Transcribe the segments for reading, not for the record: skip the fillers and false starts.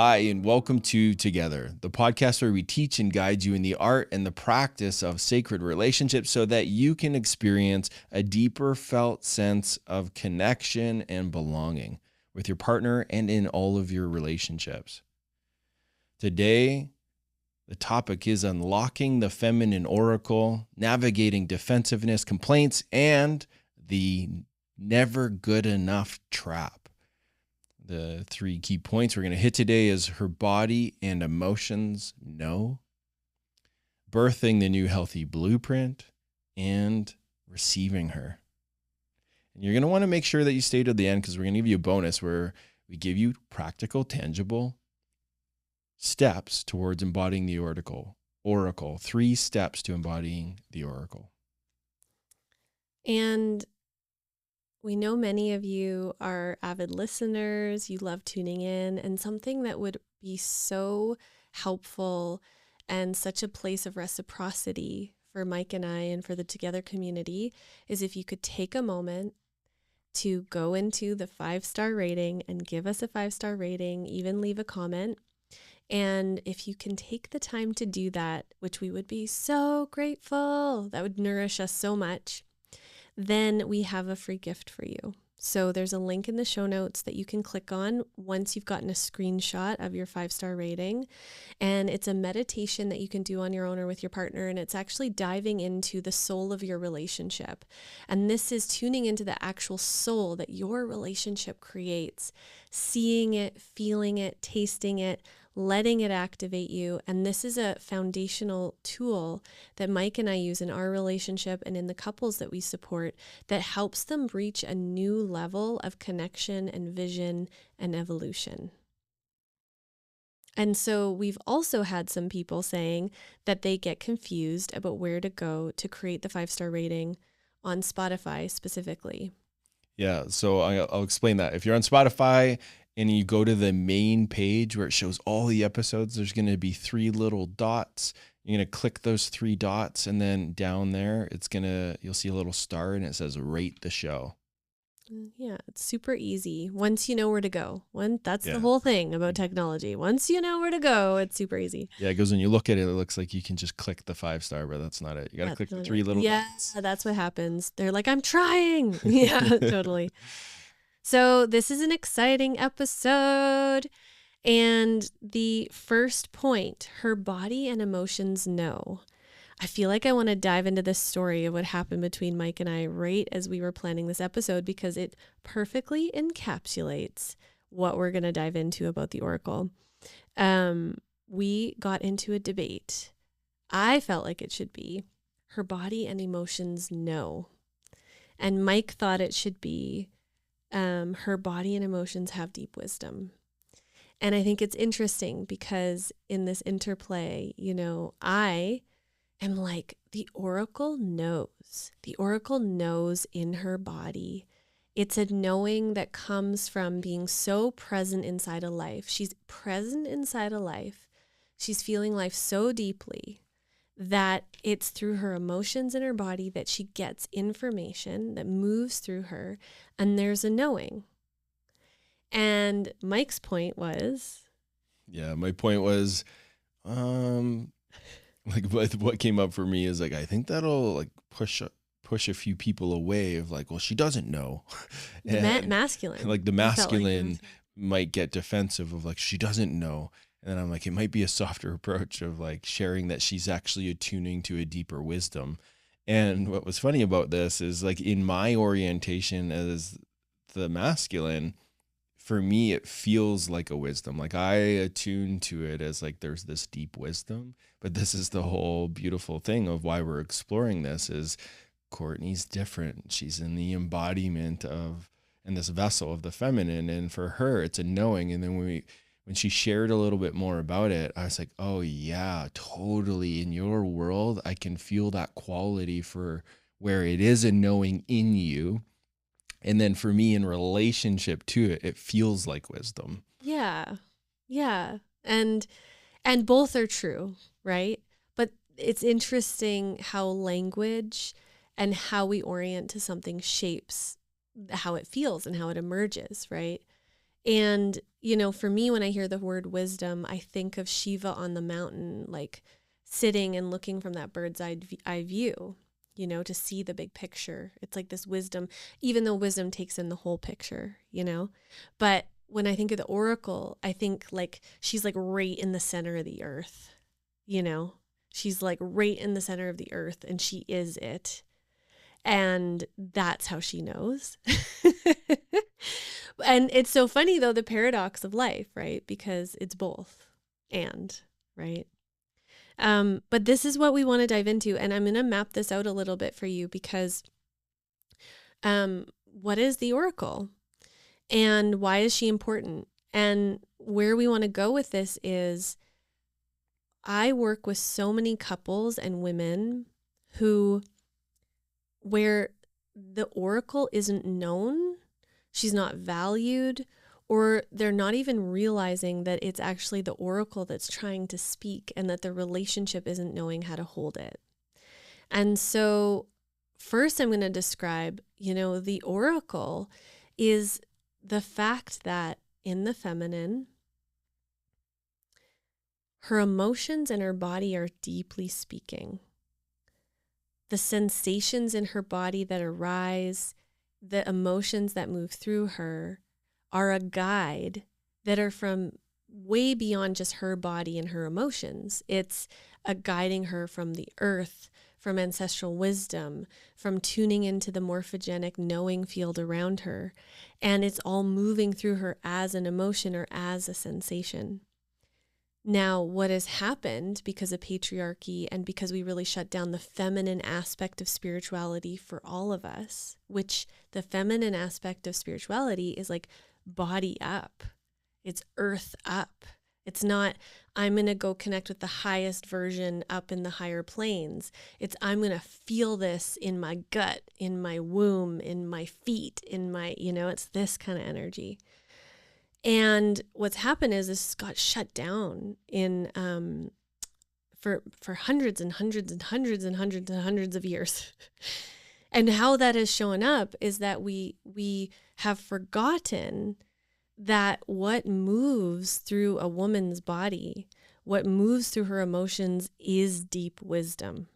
Hi, and welcome to Together, the podcast where we teach and guide you in the art and the practice of sacred relationships so that you can experience a deeper felt sense of connection and belonging with your partner and in all of your relationships. Today, the topic is unlocking the feminine oracle, navigating defensiveness, complaints, and the never good enough trap. The three key points we're going to hit today is her body and emotions know, birthing the new healthy blueprint, and receiving her. And you're going to want to make sure that you stay to the end because we're going to give you a bonus where we give you practical, tangible steps towards embodying the oracle. 3 steps to embodying the oracle. And we know many of you are avid listeners, you love tuning in, and something that would be so helpful and such a place of reciprocity for Mike and I and for the Together community is if you could take a moment to go into the 5-star rating and give us a 5-star rating, even leave a comment. And if you can take the time to do that, which we would be so grateful, that would nourish us so much, then we have a free gift for you. So there's a link in the show notes that you can click on once you've gotten a screenshot of your 5-star rating. And it's a meditation that you can do on your own or with your partner. And it's actually diving into the soul of your relationship. And this is tuning into the actual soul that your relationship creates, seeing it, feeling it, tasting it, letting it activate you. And this is a foundational tool that Mike and I use in our relationship and in the couples that we support that helps them reach a new level of connection and vision and evolution. And so we've also had some people saying that they get confused about where to go to create the 5-star rating on Spotify specifically. Yeah, so I'll explain that. If you're on Spotify and you go to the main page where it shows all the episodes, there's going to be 3 little dots. You're going to click those 3 dots, and then down there, you'll see a little star and it says rate the show. Yeah, it's super easy. Once you know where to go. That's the whole thing about technology. Once you know where to go, it's super easy. Yeah, it goes when you look at it, it looks like you can just click the 5-star, but that's not it. You got to click the 3 little dots. Yeah, that's what happens. They're like, I'm trying. Yeah, totally. So this is an exciting episode. And the first point, her body and emotions know. I feel like I want to dive into this story of what happened between Mike and I right as we were planning this episode because it perfectly encapsulates what we're going to dive into about the oracle. We got into a debate. I felt like it should be her body and emotions know. And Mike thought it should be her body and emotions have deep wisdom. And I think it's interesting because in this interplay, I am like, the oracle knows. The oracle knows in her body. It's a knowing that comes from being so present inside a life. She's present inside a life. She's feeling life so deeply that it's through her emotions in her body that she gets information that moves through her. And there's a knowing. And Mike's point was? Yeah, my point was, what came up for me is like, I think that'll like push a few people away of like, well, she doesn't know. Masculine. Like the masculine might get defensive of like, she doesn't know. And then I'm like, it might be a softer approach of like sharing that she's actually attuning to a deeper wisdom. And what was funny about this is like in my orientation as the masculine, for me, it feels like a wisdom. Like I attune to it as like there's this deep wisdom. But this is the whole beautiful thing of why we're exploring this is Courtney's different. She's in the embodiment of, in this vessel of the feminine. And for her, it's a knowing. And then when she shared a little bit more about it, I was like, oh yeah, totally. In your world, I can feel that quality for where it is a knowing in you. And then for me in relationship to it, it feels like wisdom. Yeah. Yeah. And both are true, right? But it's interesting how language and how we orient to something shapes how it feels and how it emerges, right? And for me, when I hear the word wisdom, I think of Shiva on the mountain, like sitting and looking from that bird's eye view, to see the big picture. It's like this wisdom, even though wisdom takes in the whole picture, But when I think of the oracle, I think like she's like right in the center of the earth, She's like right in the center of the earth, and she is it. And that's how she knows. And it's so funny, though, the paradox of life, right? Because it's both and, right? But this is what we want to dive into. And I'm going to map this out a little bit for you because what is the oracle? And why is she important? And where we want to go with this is I work with so many couples and women where the oracle isn't known, she's not valued, or they're not even realizing that it's actually the oracle that's trying to speak and that the relationship isn't knowing how to hold it. And so first I'm going to describe, the oracle is the fact that in the feminine, her emotions and her body are deeply speaking. The sensations in her body that arise, the emotions that move through her are a guide that are from way beyond just her body and her emotions. It's a guiding her from the earth, from ancestral wisdom, from tuning into the morphogenic knowing field around her. And it's all moving through her as an emotion or as a sensation. Now, what has happened because of patriarchy and because we really shut down the feminine aspect of spirituality for all of us, which the feminine aspect of spirituality is like body up. It's earth up. It's not, I'm going to go connect with the highest version up in the higher planes. It's, I'm going to feel this in my gut, in my womb, in my feet, in my, it's this kind of energy. And what's happened is this got shut down in for hundreds and hundreds and hundreds and hundreds and hundreds of years. And how that has shown up is that we have forgotten that what moves through a woman's body, what moves through her emotions is deep wisdom.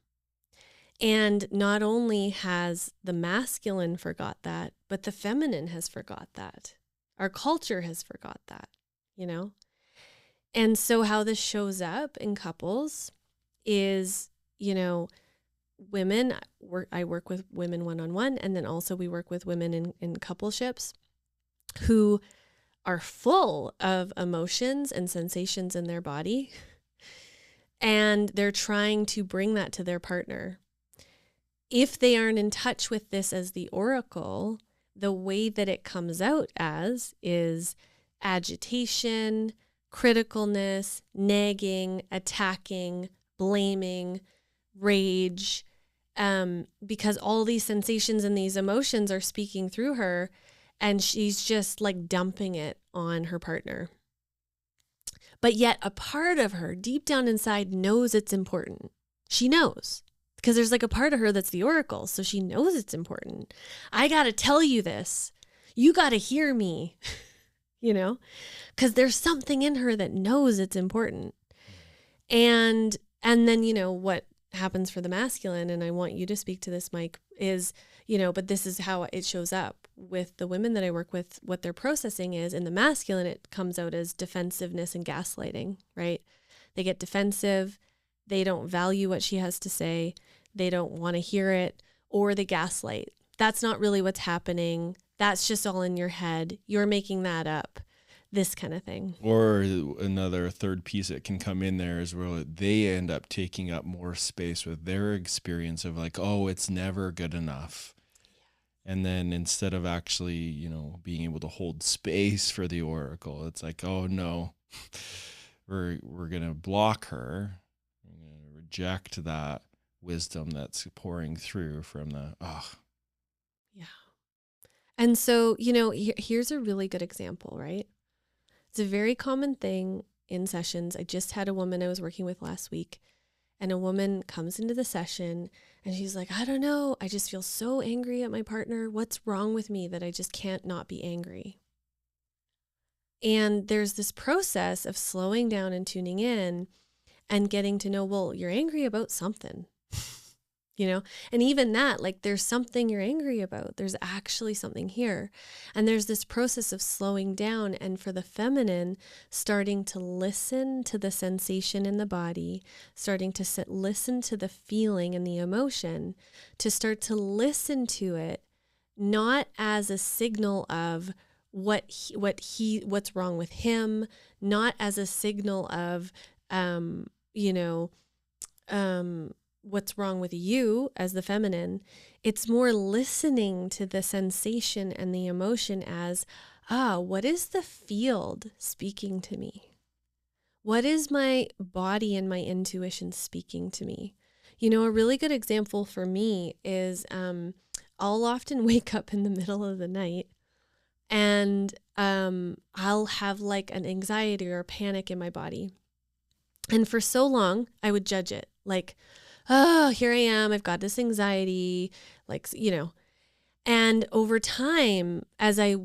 And not only has the masculine forgot that, but the feminine has forgot that. Our culture has forgot that, And so how this shows up in couples is, women, I work with women one-on-one, and then also we work with women in coupleships who are full of emotions and sensations in their body. And they're trying to bring that to their partner. If they aren't in touch with this as the oracle, the way that it comes out as is agitation, criticalness, nagging, attacking, blaming, rage, because all these sensations and these emotions are speaking through her, and she's just like dumping it on her partner. But yet a part of her deep down inside knows it's important. She knows. Because there's like a part of her that's the oracle, so she knows it's important. I got to tell you this. You got to hear me, because there's something in her that knows it's important. And then, what happens for the masculine, and I want you to speak to this, Mike, is, but this is how it shows up with the women that I work with. What their processing is in the masculine, it comes out as defensiveness and gaslighting, right? They get defensive. They don't value what she has to say. They don't want to hear it, or they gaslight. That's not really what's happening. That's just all in your head. You're making that up. This kind of thing. Or another third piece that can come in there is where they end up taking up more space with their experience of like, oh, it's never good enough. And then instead of actually, being able to hold space for the oracle, it's like, oh no, we're going to block her. We're going to reject that wisdom that's pouring through from the, Yeah. And so, here's a really good example, right? It's a very common thing in sessions. I just had a woman I was working with last week, and a woman comes into the session and she's like, I don't know. I just feel so angry at my partner. What's wrong with me that I just can't not be angry? And there's this process of slowing down and tuning in and getting to know, well, you're angry about something, and even that, like, there's something you're angry about. There's actually something here. And there's this process of slowing down. And for the feminine, starting to listen to the sensation in the body, starting to listen to the feeling and the emotion, to start to listen to it, not as a signal of what's wrong with him, not as a signal of, you know, what's wrong with you as the feminine. It's more listening to the sensation and the emotion as, what is the field speaking to me? What is my body and my intuition speaking to me? A really good example for me is I'll often wake up in the middle of the night and I'll have like an anxiety or a panic in my body. And for so long, I would judge it like, oh, here I am. I've got this anxiety, And over time, as I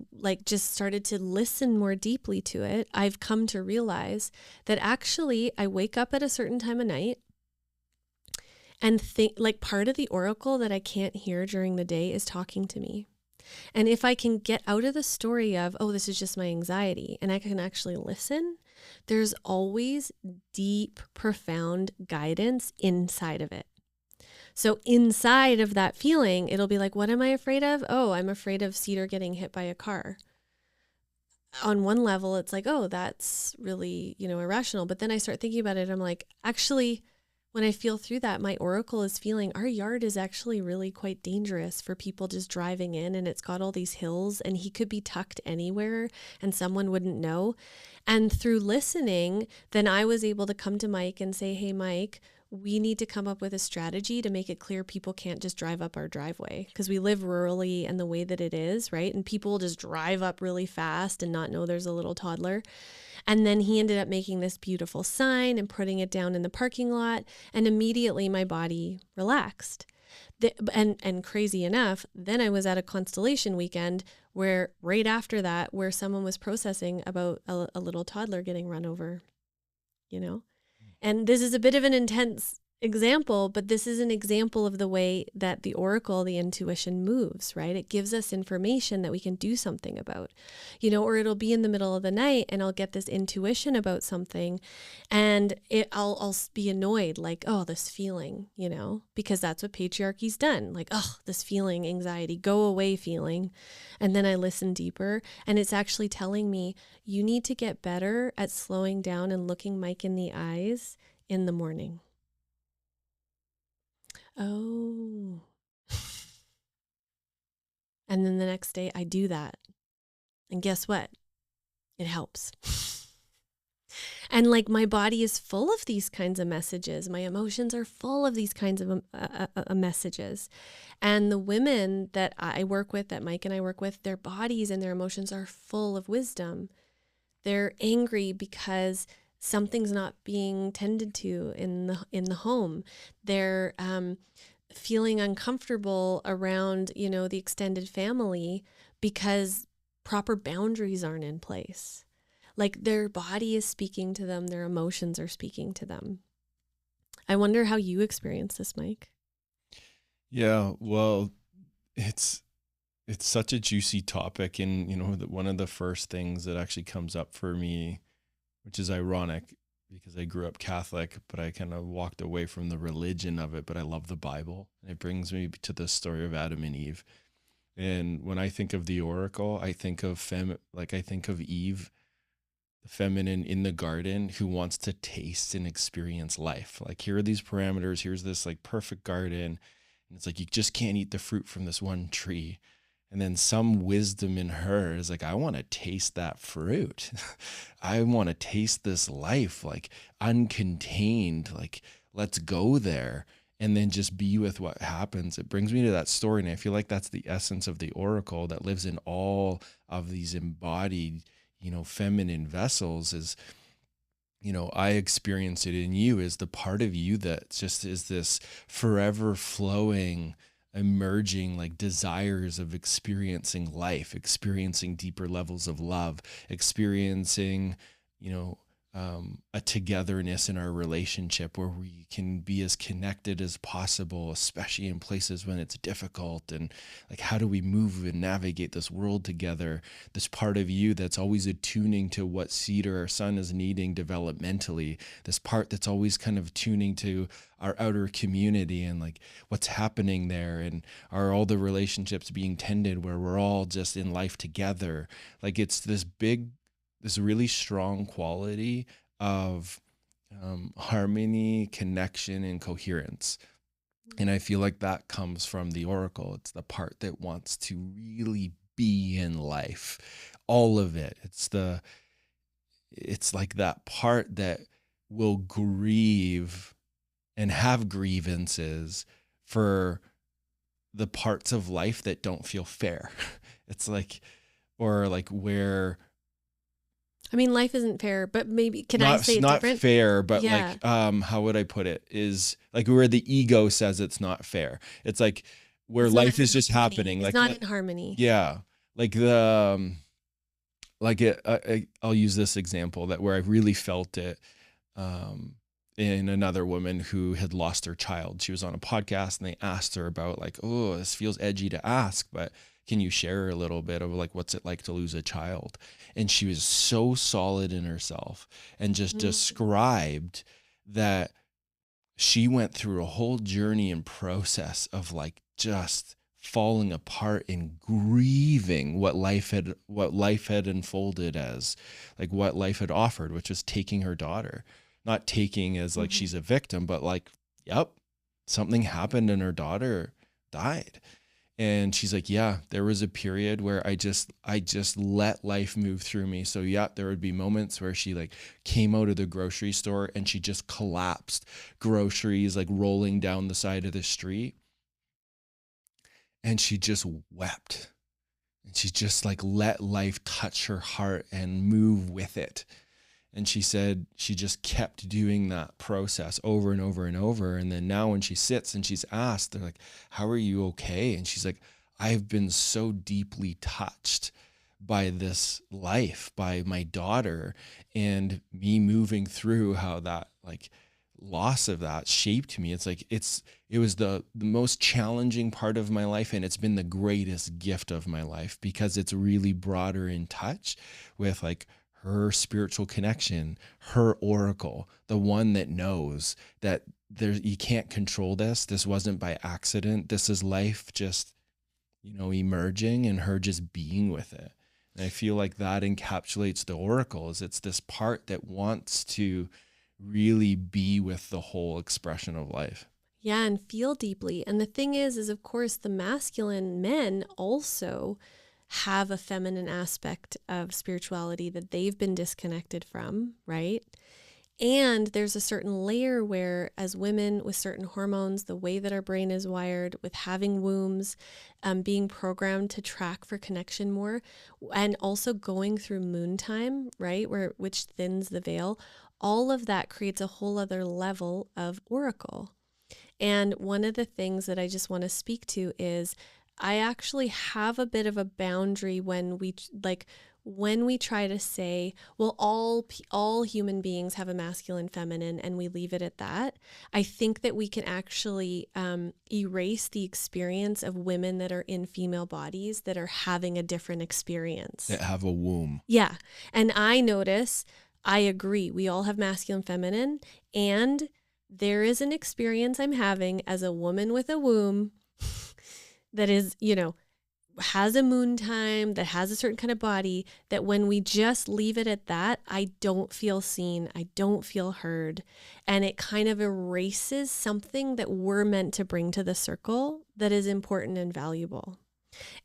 just started to listen more deeply to it, I've come to realize that actually I wake up at a certain time of night and think like part of the oracle that I can't hear during the day is talking to me. And if I can get out of the story of, oh, this is just my anxiety, and I can actually listen, there's always deep, profound guidance inside of it. So inside of that feeling, it'll be like, what am I afraid of? Oh, I'm afraid of Cedar getting hit by a car. On one level, it's like, oh, that's really, irrational. But then I start thinking about it. I'm like, actually, when I feel through that, my oracle is feeling our yard is actually really quite dangerous for people just driving in, and it's got all these hills and he could be tucked anywhere and someone wouldn't know. And through listening, then I was able to come to Mike and say, hey, Mike, we need to come up with a strategy to make it clear people can't just drive up our driveway because we live rurally and the way that it is, right? And people just drive up really fast and not know there's a little toddler. And then he ended up making this beautiful sign and putting it down in the parking lot. And immediately my body relaxed. And crazy enough, then I was at a constellation weekend where right after that, where someone was processing about a little toddler getting run over, And this is a bit of an intense example, but this is an example of the way that the oracle, the intuition moves, right? It gives us information that we can do something about, or it'll be in the middle of the night and I'll get this intuition about something and I'll be annoyed, like, oh, this feeling, because that's what patriarchy's done. Like, oh, this feeling, anxiety, go away feeling. And then I listen deeper and it's actually telling me, you need to get better at slowing down and looking Mike in the eyes in the morning. Oh. And then the next day I do that. And guess what? It helps. And like my body is full of these kinds of messages. My emotions are full of these kinds of messages. And the women that I work with, that Mike and I work with, their bodies and their emotions are full of wisdom. They're angry because something's not being tended to in the home. They're feeling uncomfortable around, the extended family because proper boundaries aren't in place. Like their body is speaking to them, their emotions are speaking to them. I wonder how you experience this, Mike. Yeah, well, it's such a juicy topic, and one of the first things that actually comes up for me, which is ironic because I grew up Catholic, but I kind of walked away from the religion of it, but I love the Bible. And it brings me to the story of Adam and Eve. And when I think of the oracle, I think of Eve, the feminine in the garden who wants to taste and experience life. Like, here are these parameters, here's this like perfect garden. And it's like, you just can't eat the fruit from this one tree. And then some wisdom in her is like, I want to taste that fruit. I want to taste this life, like uncontained, like let's go there and then just be with what happens. It brings me to that story. And I feel like that's the essence of the oracle that lives in all of these embodied, feminine vessels is, I experience it in you as the part of you that just is this forever flowing, emerging like desires of experiencing life, experiencing deeper levels of love, experiencing, a togetherness in our relationship where we can be as connected as possible, especially in places when it's difficult. And like, how do we move and navigate this world together? This part of you that's always attuning to what seed or our son is needing developmentally, this part that's always kind of tuning to our outer community and like what's happening there, and are all the relationships being tended where we're all just in life together. Like, it's this really strong quality of harmony, connection, and coherence. And I feel like that comes from the oracle. It's the part that wants to really be in life, all of it. It's like that part that will grieve and have grievances for the parts of life that don't feel fair. It's like, or like where, I mean, life isn't fair, but maybe, can I say it's not different? fair, but Yeah. like, how would I put it? Is like where the ego says it's not fair. It's like where It's life not is in just harmony. happening. It's Like, not in harmony. yeah, like I'll use this example that where I really felt it, in another woman who had lost her child. She was on a podcast and they asked her about like, oh, this feels edgy to ask, but can you share a little bit of like, what's it like to lose a child? And she was so solid in herself and just described that she went through a whole journey and process of like just falling apart and grieving what life had unfolded as, like what life had offered, which was taking her daughter. Not taking as like she's a victim, but like, yep, something happened and her daughter died. And she's like, yeah, there was a period where I just let life move through me. So yeah, there would be moments where she like came out of the grocery store and she just collapsed, groceries like rolling down the side of the street. And she just wept. And she just like let life touch her heart and move with it. And she said she just kept doing that process over and over and over. And then now when she sits and she's asked, they're like, how are you okay? And she's like, I've been so deeply touched by this life, by my daughter, and me moving through how that like loss of that shaped me. It's like, it was the most challenging part of my life. And it's been the greatest gift of my life because it's really brought her in touch with like her spiritual connection, her oracle, the one that knows that you can't control this. This wasn't by accident. This is life just, emerging and her just being with it. And I feel like that encapsulates the oracle. It's this part that wants to really be with the whole expression of life. Yeah, and feel deeply. And the thing is of course, the masculine men also have a feminine aspect of spirituality that they've been disconnected from, right? And there's a certain layer where, as women with certain hormones, the way that our brain is wired, with having wombs, being programmed to track for connection more, and also going through moon time, right, which thins the veil, all of that creates a whole other level of oracle. And one of the things that I just want to speak to is I actually have a bit of a boundary when we try to say, well, all human beings have a masculine, feminine, and we leave it at that. I think that we can actually erase the experience of women that are in female bodies that are having a different experience. That have a womb. Yeah. And I agree. We all have masculine, feminine, and there is an experience I'm having as a woman with a womb that is, has a moon time, that has a certain kind of body, that when we just leave it at that, I don't feel seen. I don't feel heard. And it kind of erases something that we're meant to bring to the circle that is important and valuable.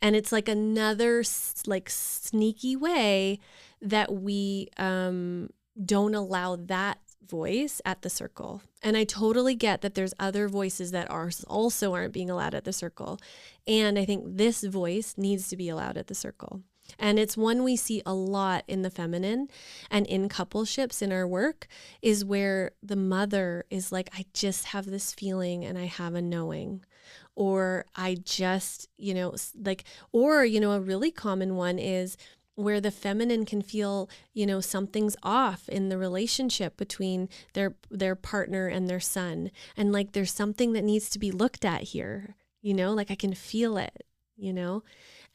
And it's like another like sneaky way that we don't allow that voice at the circle. And I totally get that there's other voices that also aren't being allowed at the circle. And I think this voice needs to be allowed at the circle. And it's one we see a lot in the feminine and in coupleships in our work, is where the mother is like, I just have this feeling and I have a knowing. Or I just, or, a really common one is where the feminine can feel, something's off in the relationship between their partner and their son. And like, there's something that needs to be looked at here, like I can feel it,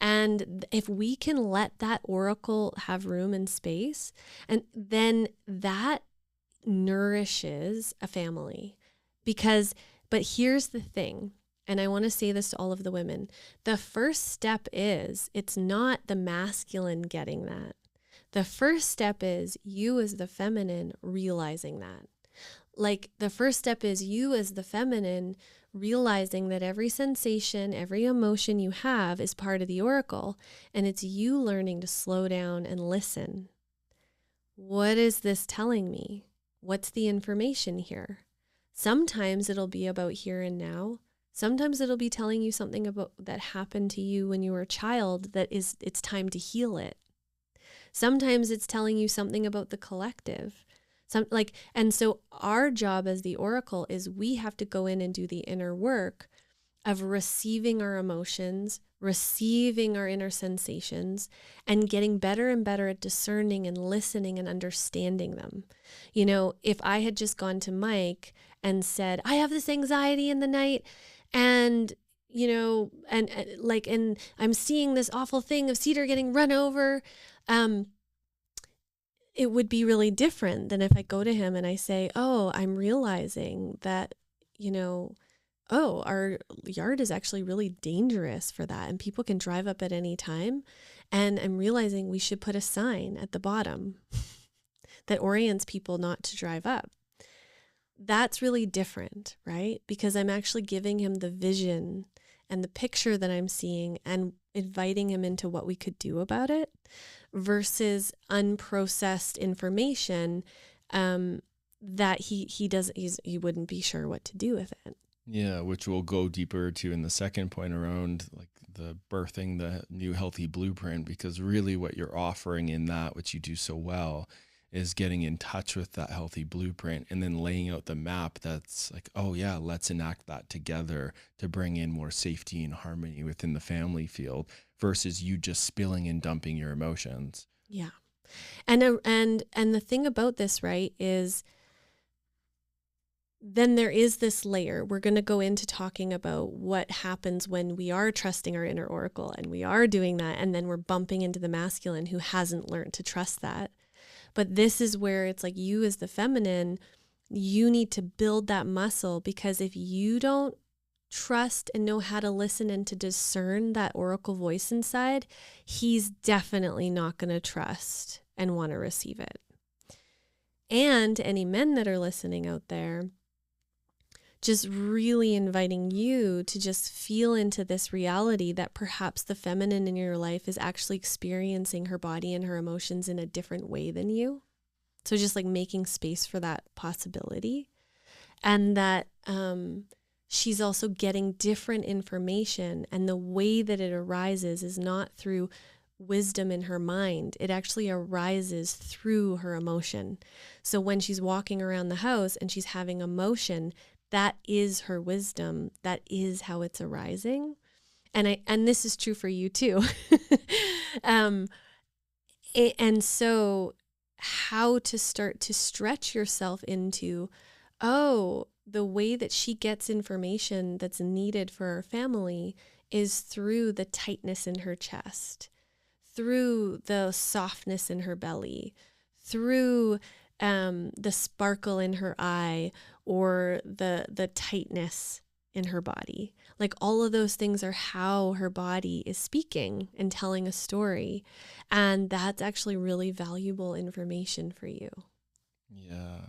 And if we can let that oracle have room and space, and then that nourishes a family. But here's the thing, and I want to say this to all of the women. The first step is, it's not the masculine getting that. The first step is you as the feminine realizing that. Like, the first step is you as the feminine realizing that every sensation, every emotion you have is part of the oracle, and it's you learning to slow down and listen. What is this telling me? What's the information here? Sometimes it'll be about here and now. Sometimes it'll be telling you something about that happened to you when you were a child it's time to heal it. Sometimes it's telling you something about the collective. And so our job as the oracle is we have to go in and do the inner work of receiving our emotions, receiving our inner sensations, and getting better and better at discerning and listening and understanding them. If I had just gone to Mike and said, I have this anxiety in the night, and and I'm seeing this awful thing of Cedar getting run over, it would be really different than if I go to him and I say, oh, I'm realizing that, our yard is actually really dangerous for that, and people can drive up at any time. And I'm realizing we should put a sign at the bottom that orients people not to drive up. That's really different, right? Because I'm actually giving him the vision and the picture that I'm seeing and inviting him into what we could do about it, versus unprocessed information that he wouldn't be sure what to do with it. Yeah, which we'll go deeper to in the second point around like the birthing the new healthy blueprint, because really what you're offering in that, which you do so well, is getting in touch with that healthy blueprint and then laying out the map that's like, oh yeah, let's enact that together to bring in more safety and harmony within the family field, versus you just spilling and dumping your emotions. Yeah. And the thing about this, right, is then there is this layer. We're going to go into talking about what happens when we are trusting our inner oracle and we are doing that, and then we're bumping into the masculine who hasn't learned to trust that. But this is where it's like, you as the feminine, you need to build that muscle, because if you don't trust and know how to listen and to discern that oracle voice inside, he's definitely not going to trust and want to receive it. And any men that are listening out there, just really inviting you to just feel into this reality that perhaps the feminine in your life is actually experiencing her body and her emotions in a different way than you. So just like making space for that possibility, and that she's also getting different information, and the way that it arises is not through wisdom in her mind. It actually arises through her emotion. So when she's walking around the house and she's having emotion, that is her wisdom. That is how it's arising. And this is true for you too. And so how to start to stretch yourself into, oh, the way that she gets information that's needed for our family is through the tightness in her chest, through the softness in her belly, through the sparkle in her eye, or the tightness in her body. Like, all of those things are how her body is speaking and telling a story. And that's actually really valuable information for you. Yeah.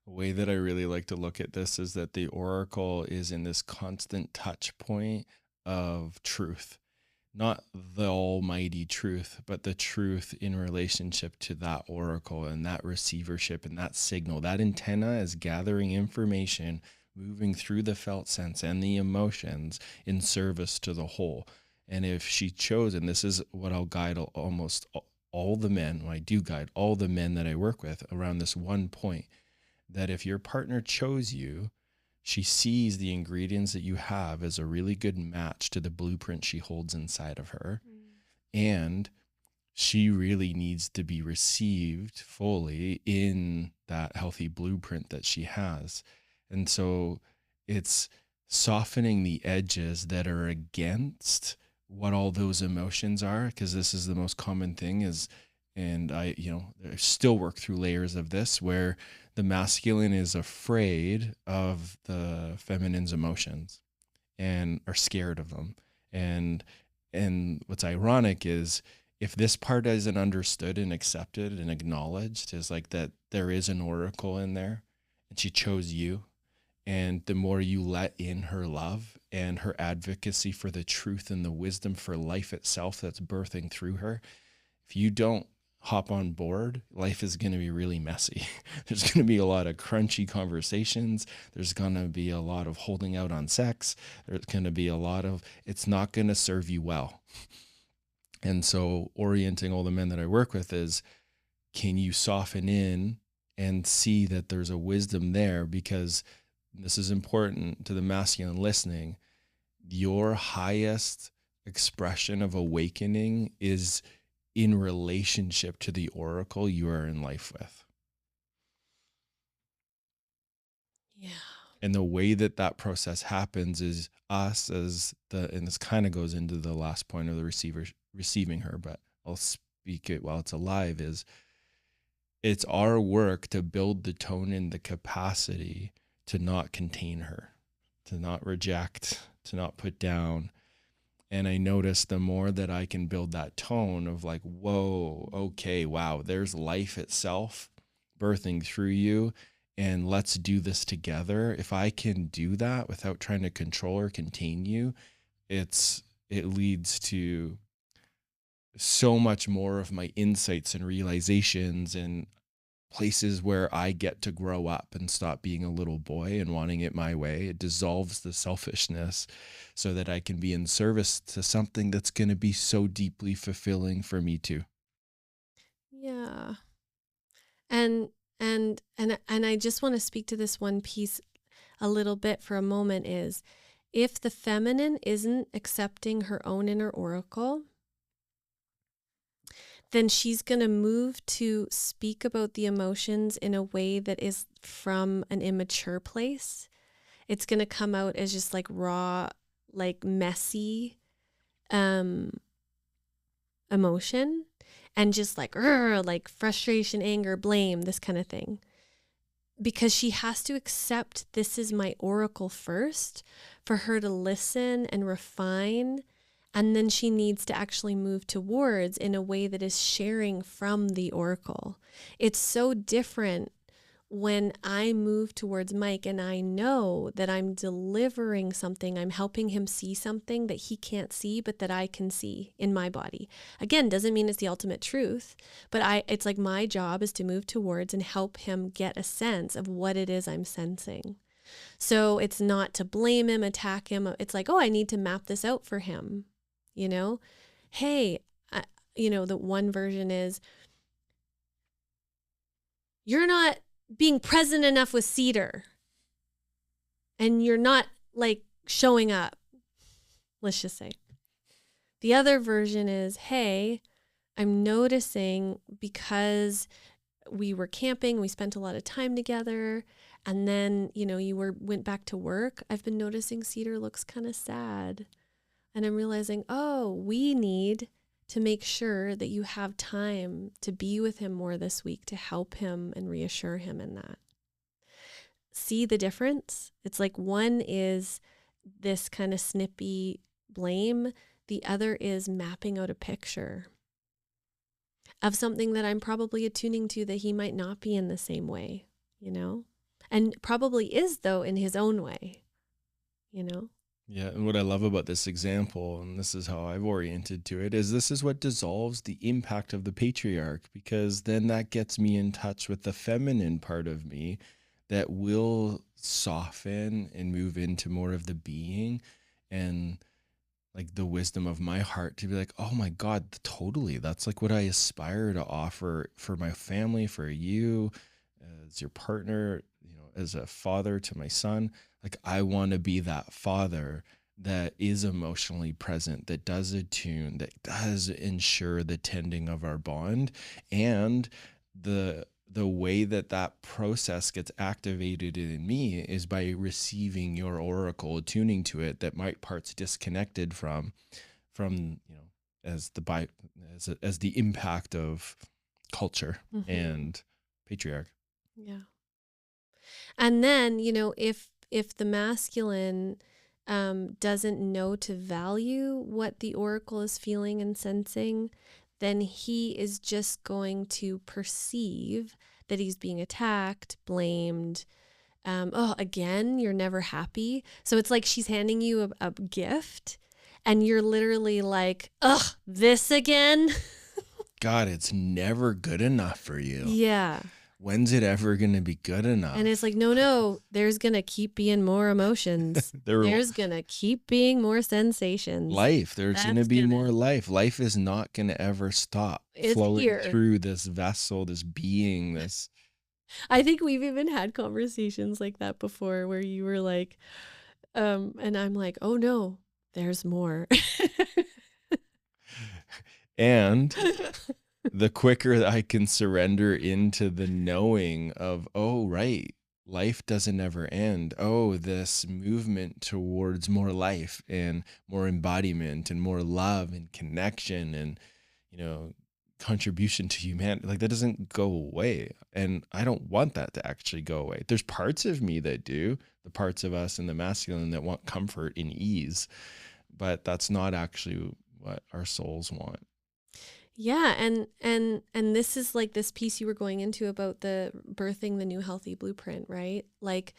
A way that I really like to look at this is that the oracle is in this constant touch point of truth. Not the almighty truth, but the truth in relationship to that oracle and that receivership and that signal. That antenna is gathering information, moving through the felt sense and the emotions in service to the whole. And if she chose, and this is what I'll guide almost all the men, I do guide all the men that I work with around this one point, that if your partner chose you, she sees the ingredients that you have as a really good match to the blueprint she holds inside of her. And she really needs to be received fully in that healthy blueprint that she has. And so it's softening the edges that are against what all those emotions are, because this is the most common thing is, and I still work through layers of this where the masculine is afraid of the feminine's emotions and are scared of them. And what's ironic is, if this part isn't understood and accepted and acknowledged, is like that there is an oracle in there and she chose you. And the more you let in her love and her advocacy for the truth and the wisdom for life itself that's birthing through her, if you don't hop on board, life is going to be really messy. There's going to be a lot of crunchy conversations. There's going to be a lot of holding out on sex. There's going to be a lot of, it's not going to serve you well. And so orienting all the men that I work with is, can you soften in and see that there's a wisdom there? Because this is important to the masculine listening. Your highest expression of awakening is in relationship to the oracle you are in life with. Yeah. And the way that that process happens is us as and this kind of goes into the last point of the receiving her, but I'll speak it while it's alive, is it's our work to build the tone and the capacity to not contain her, to not reject, to not put down. And I notice the more that I can build that tone of like, whoa, okay, wow, there's life itself birthing through you, and let's do this together. If I can do that without trying to control or contain you, it leads to so much more of my insights and realizations and places where I get to grow up and stop being a little boy and wanting it my way. It dissolves the selfishness so that I can be in service to something that's going to be so deeply fulfilling for me too. Yeah. And I just want to speak to this one piece a little bit for a moment, is if the feminine isn't accepting her own inner oracle, then she's going to move to speak about the emotions in a way that is from an immature place. It's going to come out as just like raw, like messy emotion, and just like frustration, anger, blame, this kind of thing. Because she has to accept this is my oracle first for her to listen and refine. And then she needs to actually move towards in a way that is sharing from the oracle. It's so different when I move towards Mike and I know that I'm delivering something, I'm helping him see something that he can't see, but that I can see in my body. Again, doesn't mean it's the ultimate truth, but it's like my job is to move towards and help him get a sense of what it is I'm sensing. So it's not to blame him, attack him. It's like, oh, I need to map this out for him. Hey, the one version is, you're not being present enough with Cedar, and you're not like showing up, let's just say. The other version is, hey, I'm noticing because we were camping, we spent a lot of time together, and then, you went back to work. I've been noticing Cedar looks kind of sad. And I'm realizing, oh, we need to make sure that you have time to be with him more this week to help him and reassure him in that. See the difference? It's like one is this kind of snippy blame. The other is mapping out a picture of something that I'm probably attuning to that he might not be in the same way, and probably is, though, in his own way, Yeah, and what I love about this example, and this is how I've oriented to it, is this is what dissolves the impact of the patriarch, because then that gets me in touch with the feminine part of me that will soften and move into more of the being. And like the wisdom of my heart to be like, oh my God, totally. That's like what I aspire to offer for my family, for you as your partner, as a father to my son. Like, I want to be that father that is emotionally present, that does attune, that does ensure the tending of our bond. And the way that process gets activated in me is by receiving your oracle, attuning to it, that my part's disconnected from as the impact of culture and patriarchy. Yeah. And then, if the masculine doesn't know to value what the oracle is feeling and sensing, then he is just going to perceive that he's being attacked, blamed. Again, you're never happy. So it's like she's handing you a gift and you're literally like, ugh, this again? God, it's never good enough for you. Yeah. When's it ever going to be good enough? And it's like, no, there's going to keep being more emotions. There's going to keep being more sensations. There's going to be more life. Life is not going to ever stop flowing through this vessel, this being, this. I think we've even had conversations like that before where you were like, and I'm like, oh no, there's more. And the quicker that I can surrender into the knowing of, oh, right, life doesn't ever end. Oh, this movement towards more life and more embodiment and more love and connection and, contribution to humanity, like that doesn't go away. And I don't want that to actually go away. There's parts of me that do, the parts of us in the masculine that want comfort and ease, but that's not actually what our souls want. Yeah. And this is like this piece you were going into about the birthing the new healthy blueprint, right? Like,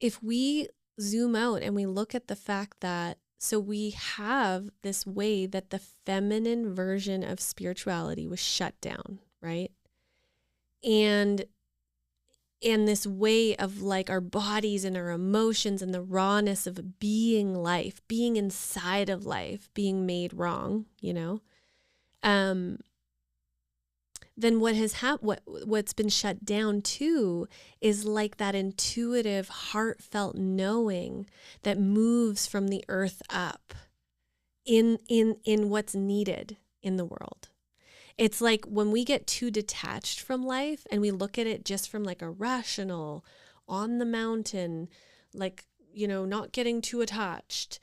if we zoom out and we look at the fact that, so we have this way that the feminine version of spirituality was shut down, right? And this way of like our bodies and our emotions and the rawness of being life, being inside of life, being made wrong, then what's been shut down too is like that intuitive, heartfelt knowing that moves from the earth up in what's needed in the world. It's like when we get too detached from life and we look at it just from like a rational, on the mountain, like, not getting too attached,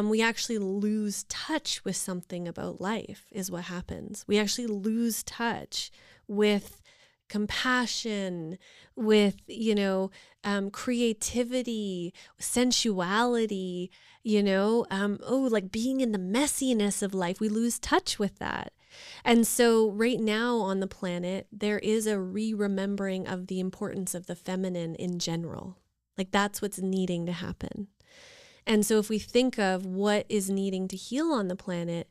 we actually lose touch with something about life is what happens. We actually lose touch with compassion, with, creativity, sensuality, like being in the messiness of life. We lose touch with that. And so right now on the planet, there is a re-remembering of the importance of the feminine in general. Like that's what's needing to happen. And so if we think of what is needing to heal on the planet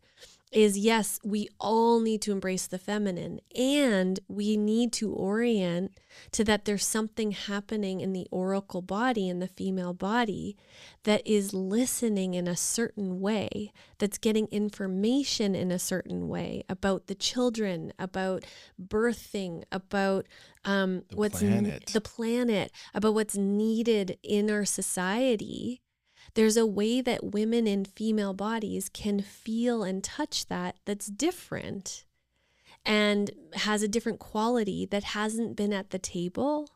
is, yes, we all need to embrace the feminine, and we need to orient to that there's something happening in the oracle body, in the female body, that is listening in a certain way, that's getting information in a certain way about the children, about birthing, about the planet, about what's needed in our society. There's a way that women in female bodies can feel and touch that's different and has a different quality that hasn't been at the table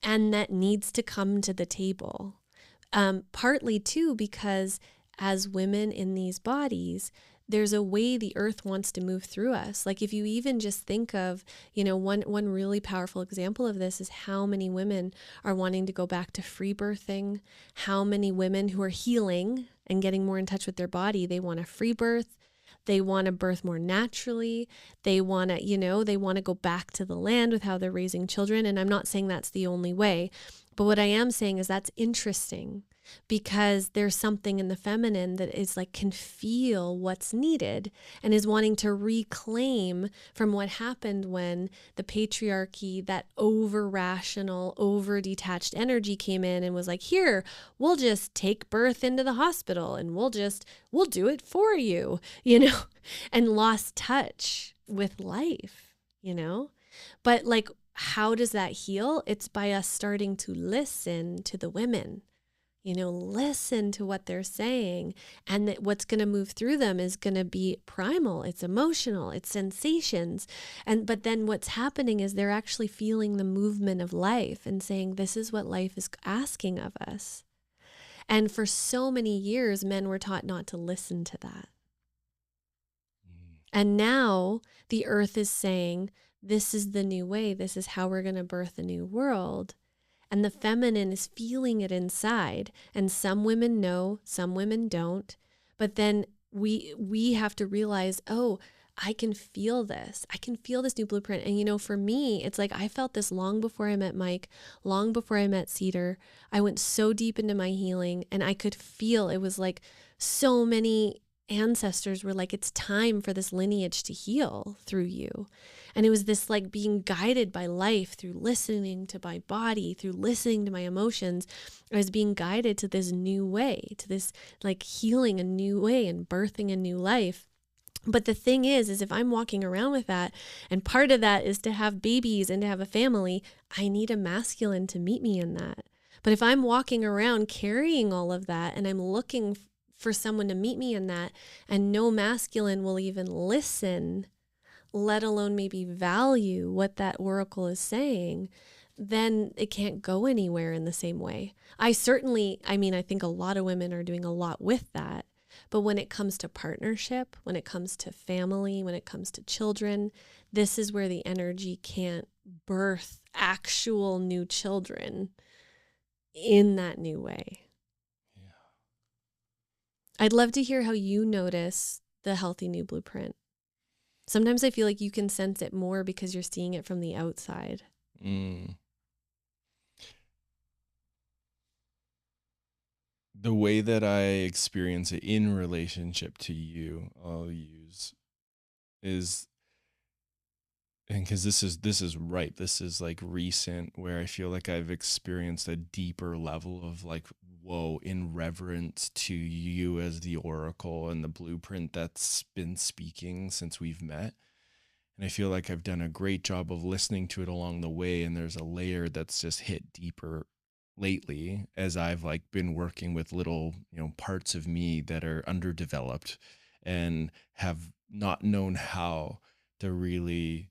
and that needs to come to the table. Partly too, because as women in these bodies, there's a way the earth wants to move through us. Like if you even just think of, one really powerful example of this is how many women are wanting to go back to free birthing, how many women who are healing and getting more in touch with their body, they want a free birth. They want to birth more naturally. They want to, go back to the land with how they're raising children. And I'm not saying that's the only way, but what I am saying is that's interesting because there's something in the feminine that is like, can feel what's needed and is wanting to reclaim from what happened when the patriarchy, that over rational, over detached energy came in and was like, here, we'll just take birth into the hospital and we'll do it for you, and lost touch with life, but like, how does that heal? It's by us starting to listen to the women, listen to what they're saying, and that what's going to move through them is going to be primal. It's emotional, it's sensations. But then what's happening is they're actually feeling the movement of life and saying, this is what life is asking of us. And for so many years, men were taught not to listen to that. And now the earth is saying, this is the new way. This is how we're going to birth a new world. And the feminine is feeling it inside. And some women know, some women don't. But then we have to realize, oh, I can feel this. I can feel this new blueprint. And for me, it's like I felt this long before I met Mike, long before I met Cedar. I went so deep into my healing and I could feel it was like so many ancestors were like, it's time for this lineage to heal through you. And it was this like being guided by life through listening to my body, through listening to my emotions. I was being guided to this new way, to this like healing a new way and birthing a new life. But the thing is if I'm walking around with that, and part of that is to have babies and to have a family, I need a masculine to meet me in that. But if I'm walking around carrying all of that and I'm looking for someone to meet me in that, and no masculine will even listen, let alone maybe value what that oracle is saying, then it can't go anywhere in the same way. I think a lot of women are doing a lot with that. But when it comes to partnership, when it comes to family, when it comes to children, this is where the energy can't birth actual new children in that new way. I'd love to hear how you notice the healthy new blueprint. Sometimes I feel like you can sense it more because you're seeing it from the outside. The way that I experience it in relationship to you, I'll use is, and because this is right, this is like recent, where I feel like I've experienced a deeper level of like, whoa, in reverence to you as the oracle and the blueprint that's been speaking since we've met. And I feel like I've done a great job of listening to it along the way. And there's a layer that's just hit deeper lately as I've like been working with little, parts of me that are underdeveloped and have not known how to really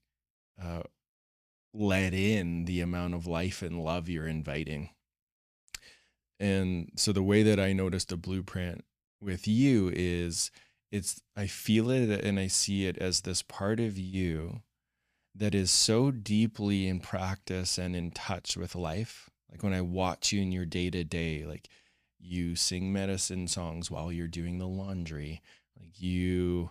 let in the amount of life and love you're inviting. And so the way that I noticed a blueprint with you is I feel it and I see it as this part of you that is so deeply in practice and in touch with life. Like when I watch you in your day to day, like you sing medicine songs while you're doing the laundry, like you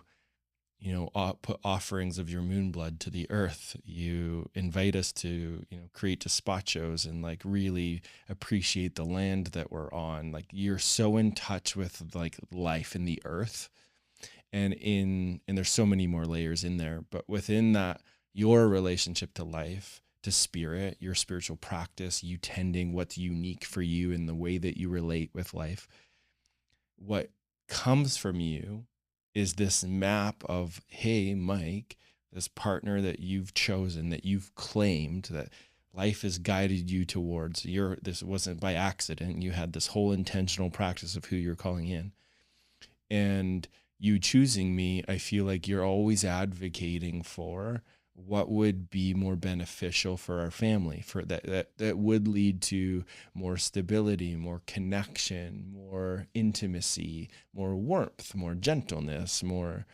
put offerings of your moon blood to the earth. You invite us to, create gazpachos and like really appreciate the land that we're on. Like you're so in touch with like life in the earth, and there's so many more layers in there. But within that, your relationship to life, to spirit, your spiritual practice, you tending what's unique for you in the way that you relate with life. What comes from you is this map of, hey, Mike, this partner that you've chosen, that you've claimed, that life has guided you towards. This wasn't by accident. You had this whole intentional practice of who you're calling in. And you choosing me, I feel like you're always advocating for what would be more beneficial for our family, for that would lead to more stability, more connection, more intimacy, more warmth, more gentleness, more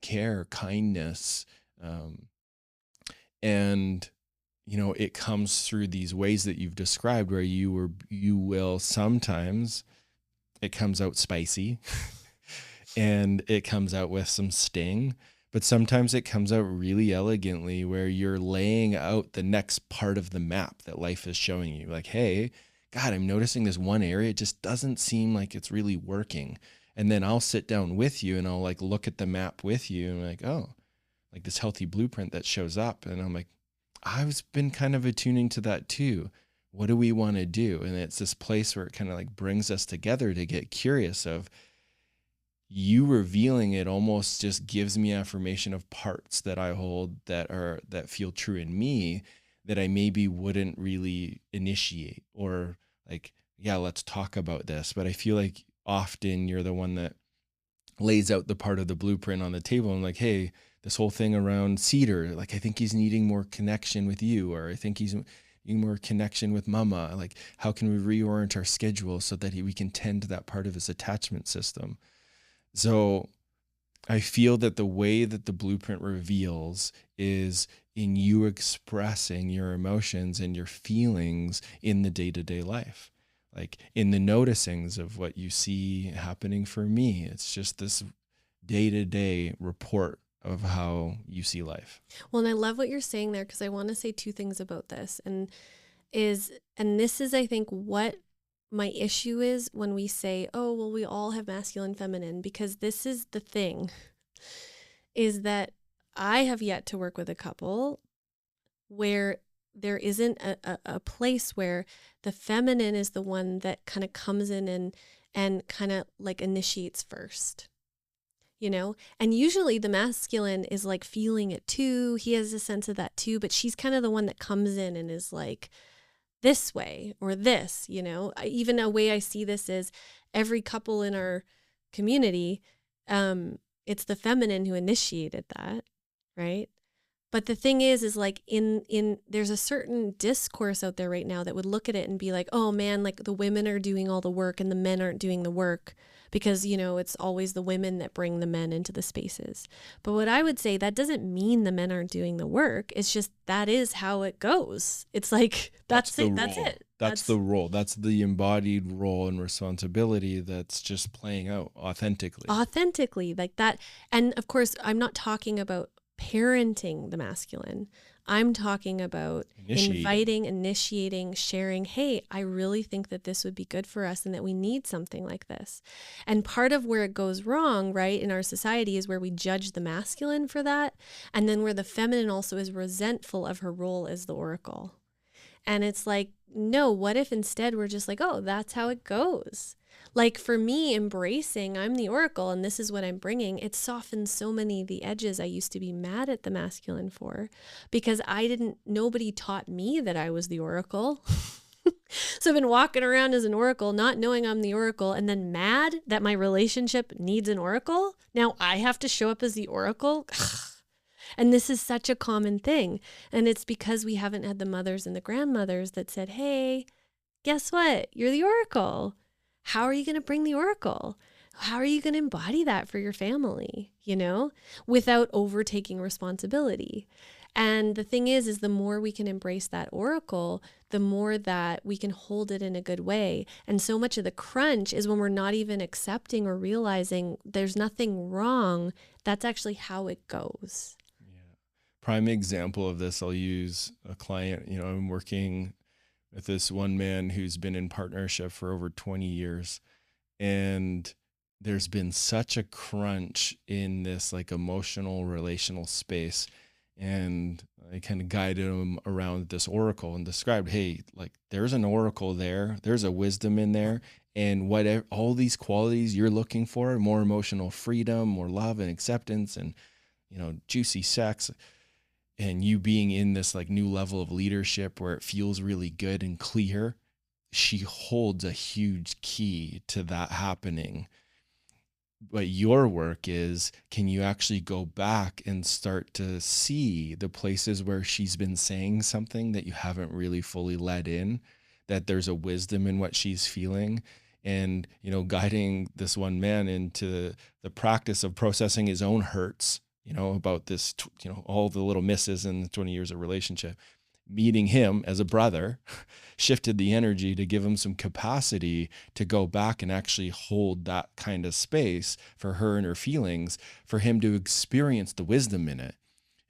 care, kindness. And it comes through these ways that you've described, where you will sometimes, it comes out spicy and it comes out with some sting. But sometimes it comes out really elegantly, where you're laying out the next part of the map that life is showing you. Like, hey, God, I'm noticing this one area. It just doesn't seem like it's really working. And then I'll sit down with you and I'll like look at the map with you and I'm like, oh, like this healthy blueprint that shows up. And I'm like, I've been kind of attuning to that too. What do we want to do? And it's this place where it kind of like brings us together to get curious of, you revealing it almost just gives me affirmation of parts that I hold that feel true in me that I maybe wouldn't really initiate or like, yeah, let's talk about this. But I feel like often you're the one that lays out the part of the blueprint on the table and like, hey, this whole thing around Cedar, like I think he's needing more connection with you, or I think he's needing more connection with mama. Like, how can we reorient our schedule so that we can tend to that part of his attachment system? So I feel that the way that the blueprint reveals is in you expressing your emotions and your feelings in the day-to-day life, like in the noticings of what you see happening for me. It's just this day-to-day report of how you see life. Well, and I love what you're saying there, because I want to say two things about this. And this is, I think, what my issue is when we say, oh, well, we all have masculine, feminine, because this is the thing, is that I have yet to work with a couple where there isn't a place where the feminine is the one that kind of comes in and kind of like initiates first, you know? And usually the masculine is like feeling it too. He has a sense of that too, but she's kind of the one that comes in and is like, this way or this, you know. Even a way I see this is every couple in our community, it's the feminine who initiated that, right? But the thing is like in there's a certain discourse out there right now that would look at it and be like, oh man, like the women are doing all the work and the men aren't doing the work because, you know, it's always the women that bring the men into the spaces. But what I would say, that doesn't mean the men aren't doing the work. It's just that is how it goes. It's like, that's it. That's the role. That's the embodied role and responsibility that's just playing out authentically like that. And of course, I'm not talking about parenting the masculine. I'm talking about initiating, sharing, hey, I really think that this would be good for us and that we need something like this. And part of where it goes wrong, right, in our society is where we judge the masculine for that. And then where the feminine also is resentful of her role as the oracle. And it's like, no, what if instead we're just like, oh, that's how it goes? Like for me, embracing I'm the oracle and this is what I'm bringing, it softens so many of the edges I used to be mad at the masculine for, because nobody taught me that I was the oracle. So I've been walking around as an oracle, not knowing I'm the oracle, and then mad that my relationship needs an oracle. Now I have to show up as the oracle. And this is such a common thing. And it's because we haven't had the mothers and the grandmothers that said, hey, guess what? You're the oracle. How are you going to bring the oracle? How are you going to embody that for your family, you know, without overtaking responsibility? And the thing is the more we can embrace that oracle, the more that we can hold it in a good way. And so much of the crunch is when we're not even accepting or realizing there's nothing wrong. That's actually how it goes. Yeah. Prime example of this, I'll use a client, you know, I'm working with this one man who's been in partnership for over 20 years. And there's been such a crunch in this like emotional relational space. And I kind of guided him around this oracle and described, hey, like there's an oracle there, there's a wisdom in there. And whatever, all these qualities you're looking for, more emotional freedom, more love and acceptance and, you know, juicy sex, and you being in this like new level of leadership where it feels really good and clear, she holds a huge key to that happening. But your work is, can you actually go back and start to see the places where she's been saying something that you haven't really fully let in, that there's a wisdom in what she's feeling? And, you know, guiding this one man into the practice of processing his own hurts, you know, about this, you know, all the little misses in the 20 years of relationship, meeting him as a brother shifted the energy to give him some capacity to go back and actually hold that kind of space for her and her feelings, for him to experience the wisdom in it.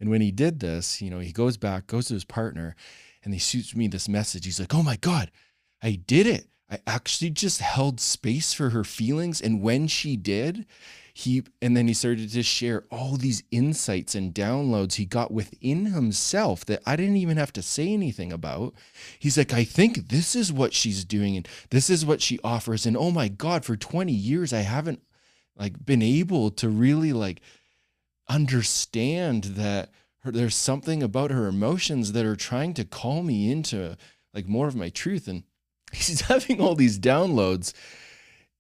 And when he did this, you know, he goes back, goes to his partner, and he shoots me this message. He's like, oh my God, I did it. I actually just held space for her feelings. And when she did, and then he started to share all these insights and downloads he got within himself that I didn't even have to say anything about. He's like, I think this is what she's doing and this is what she offers. And oh my God, for 20 years, I haven't like been able to really like understand that there's something about her emotions that are trying to call me into like more of my truth. And he's having all these downloads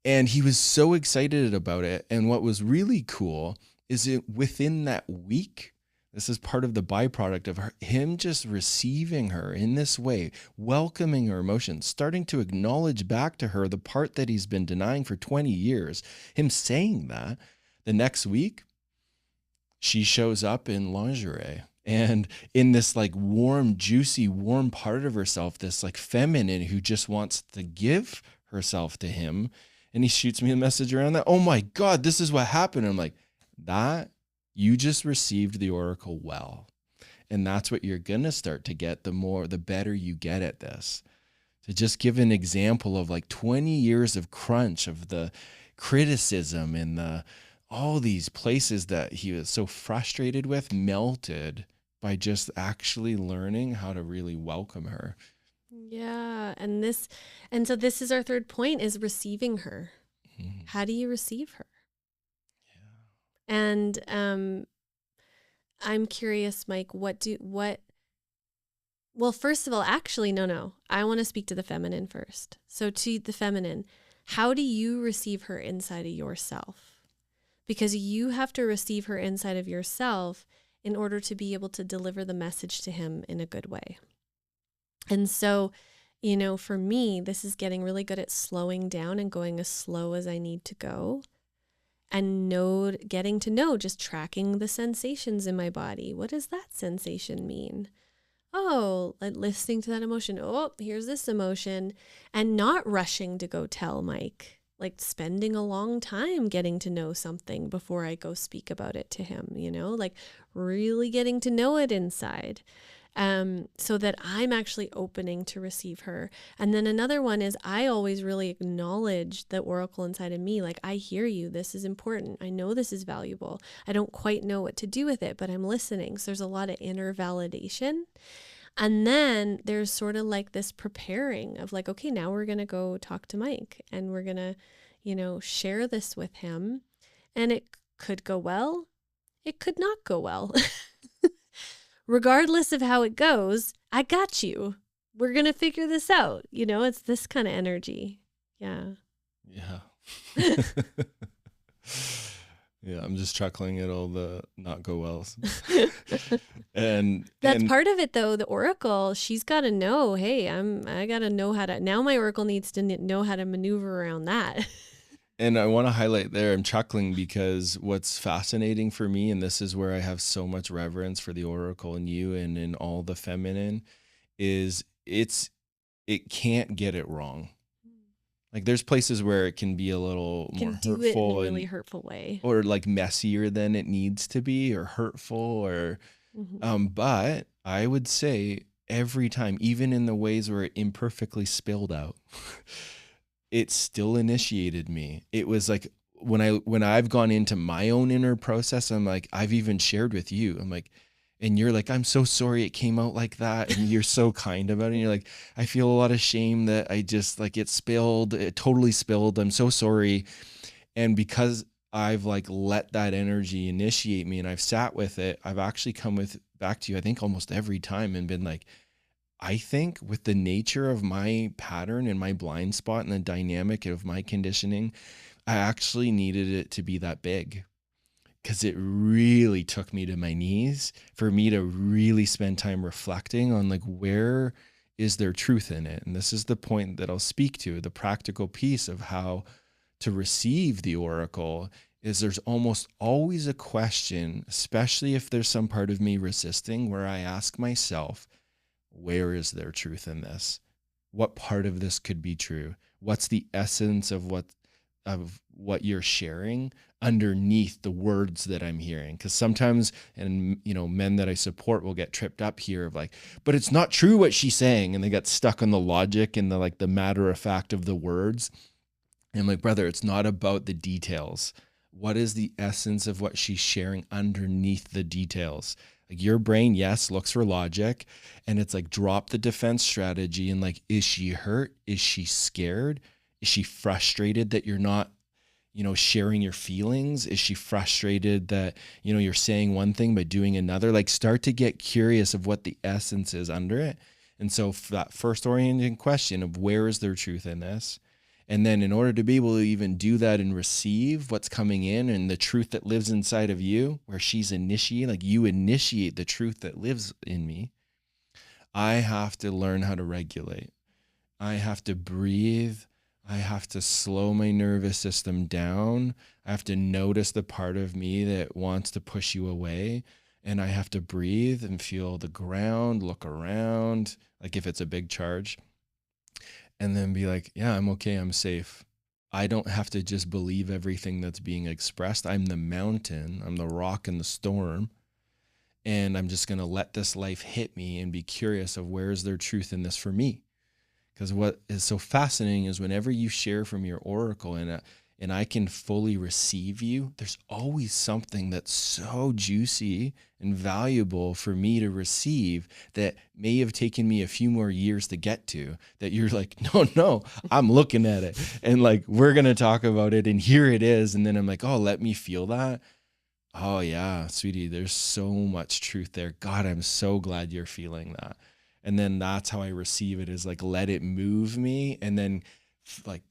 and he was so excited about it. And what was really cool is it within that week, this is part of the byproduct of him just receiving her in this way, welcoming her emotions, starting to acknowledge back to her the part that he's been denying for 20 years, him saying that. The next week, she shows up in lingerie and in this like warm, juicy, warm part of herself, this like feminine who just wants to give herself to him. And he shoots me a message around that. Oh my God, this is what happened. I'm like, that you just received the oracle well. And that's what you're going to start to get the better you get at this. To just give an example of like 20 years of crunch of the criticism and all these places that he was so frustrated with melted by just actually learning how to really welcome her. Yeah. And so this is our third point, is receiving her. Mm-hmm. How do you receive her? Yeah. And I'm curious, Mike, well, first of all, actually, no. I want to speak to the feminine first. So to the feminine, how do you receive her inside of yourself? Because you have to receive her inside of yourself in order to be able to deliver the message to him in a good way. And so, for me, this is getting really good at slowing down and going as slow as I need to go, and getting to know, just tracking the sensations in my body. What does that sensation mean? Oh, like listening to that emotion. Oh, here's this emotion, and not rushing to go tell Mike. Like spending a long time getting to know something before I go speak about it to him, like really getting to know it inside, so that I'm actually opening to receive her. And then another one is I always really acknowledge the oracle inside of me. Like, I hear you. This is important. I know this is valuable. I don't quite know what to do with it, but I'm listening. So there's a lot of inner validation. And then there's sort of like this preparing of like, okay, now we're going to go talk to Mike and we're going to, share this with him. And it could go well. It could not go well. Regardless of how it goes, I got you. We're going to figure this out. It's this kind of energy. Yeah. Yeah. Yeah, I'm just chuckling at all the not go wells. And that's part of it though. The oracle, she's got to know, hey, I got to know now my oracle needs to know how to maneuver around that. And I want to highlight there, I'm chuckling because what's fascinating for me, and this is where I have so much reverence for the oracle in you and in all the feminine, is it can't get it wrong. Like there's places where it can be a little more hurtful, it in a really hurtful way, or like messier than it needs to be, or hurtful, or but I would say every time, even in the ways where it imperfectly spilled out, it still initiated me. It was like when I've gone into my own inner process, I'm like, I've even shared with you. I'm like, and you're like, I'm so sorry it came out like that. And you're so kind about it. And you're like, I feel a lot of shame that I just like it totally spilled. I'm so sorry. And because I've like let that energy initiate me and I've sat with it, I've actually come back to you, I think almost every time, and been like, I think with the nature of my pattern and my blind spot and the dynamic of my conditioning, I actually needed it to be that big. Because it really took me to my knees for me to really spend time reflecting on like, where is there truth in it? And this is the point that I'll speak to, the practical piece of how to receive the oracle, is there's almost always a question, especially if there's some part of me resisting, where I ask myself, where is there truth in this? What part of this could be true? What's the essence of what of what you're sharing underneath the words that I'm hearing. Because sometimes, and men that I support will get tripped up here of like, but it's not true what she's saying, and they get stuck on the logic and the matter of fact of the words. And I'm like, brother, it's not about the details. What is the essence of what she's sharing underneath the details? Like, your brain, yes, looks for logic, and it's like, drop the defense strategy and like, is she hurt? Is she scared? Is she frustrated that you're not, sharing your feelings? Is she frustrated that, you're saying one thing but doing another? Like, start to get curious of what the essence is under it. And so for that first orienting question of where is there truth in this? And then in order to be able to even do that and receive what's coming in and the truth that lives inside of you, where she's initiating, like, you initiate the truth that lives in me, I have to learn how to regulate. I have to breathe. I have to slow my nervous system down. I have to notice the part of me that wants to push you away. And I have to breathe and feel the ground, look around, like if it's a big charge, and then be like, yeah, I'm okay. I'm safe. I don't have to just believe everything that's being expressed. I'm the mountain. I'm the rock in the storm. And I'm just going to let this life hit me and be curious of where is there truth in this for me? Because what is so fascinating is whenever you share from your oracle and I can fully receive you, there's always something that's so juicy and valuable for me to receive that may have taken me a few more years to get to, that you're like, no, I'm looking at it. And like, we're going to talk about it and here it is. And then I'm like, oh, let me feel that. Oh yeah, sweetie, there's so much truth there. God, I'm so glad you're feeling that. And then that's how I receive it, is like, let it move me and then like